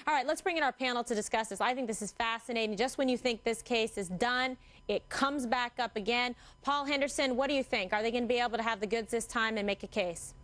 All right, let's bring in our panel to discuss this. I think this is fascinating. Just when you think this case is done, it comes back up again. Paul Henderson, what do you think? Are they going to be able to have the goods this time and make a case?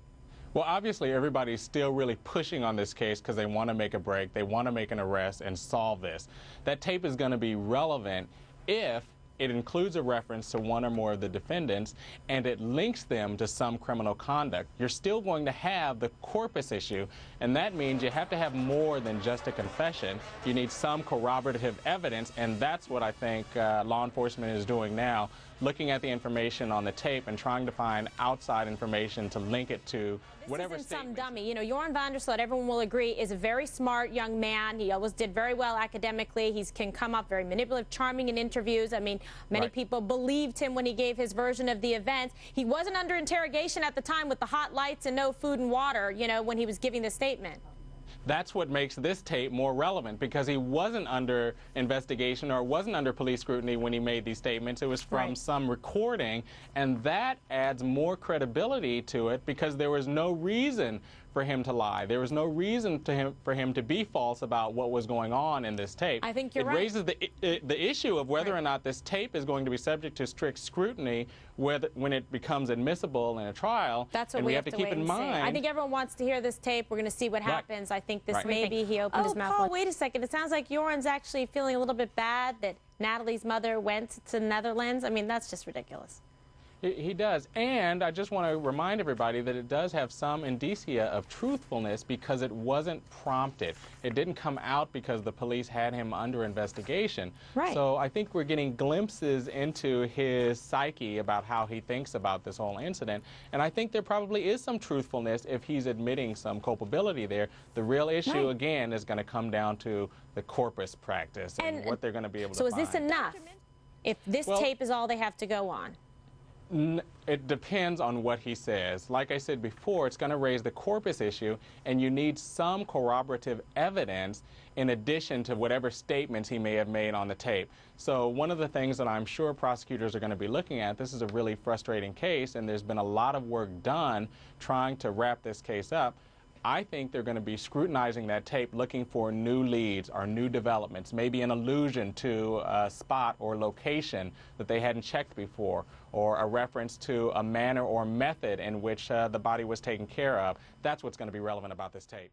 Well, obviously, everybody's still really pushing on this case because they want to make a break, they want to make an arrest and solve this. That tape is going to be relevant if it includes a reference to one or more of the defendants and it links them to some criminal conduct. You're still going to have the corpus issue, and that means you have to have more than just a confession. You need some corroborative evidence, and that's what I think law enforcement is doing now, looking at the information on the tape and trying to find outside information to link it to whatever This isn't statement. some dummy. You know, Joran Sloot, everyone will agree, is a very smart young man. He always did very well academically. He can come up very manipulative, charming in interviews. I mean, many people believed him when he gave his version of the events. He wasn't under interrogation at the time with the hot lights and no food and water, you know, when he was giving the statement. That's what makes this tape more relevant, because he wasn't under investigation or wasn't under police scrutiny when he made these statements. It was from some recording, and that adds more credibility to it because there was no reason for him to lie. There was no reason for him to be false about what was going on in this tape. I think you're right. It raises the issue of whether or not this tape is going to be subject to strict scrutiny when it becomes admissible in a trial. That's what and we have to keep in mind. I think everyone wants to hear this tape. We're going to see what happens. I think this maybe he opened his mouth. Paul, wait a second. It sounds like Joran's actually feeling a little bit bad that Natalee's mother went to the Netherlands. I mean, that's just ridiculous. He does, and I just want to remind everybody that it does have some indicia of truthfulness because it wasn't prompted. It didn't come out because the police had him under investigation. So I think we're getting glimpses into his psyche about how he thinks about this whole incident, and I think there probably is some truthfulness if he's admitting some culpability there. The real issue, again, is going to come down to the corpus practice and what they're going to be able to find. So is this enough? If this tape is all they have to go on? It depends on what he says. Like I said before, it's going to raise the corpus issue, and you need some corroborative evidence in addition to whatever statements he may have made on the tape. So one of the things that I'm sure prosecutors are going to be looking at, this is a really frustrating case, and there's been a lot of work done trying to wrap this case up. I think they're going to be scrutinizing that tape, looking for new leads or new developments, maybe an allusion to a spot or location that they hadn't checked before, or a reference to a manner or method in which the body was taken care of. That's what's going to be relevant about this tape.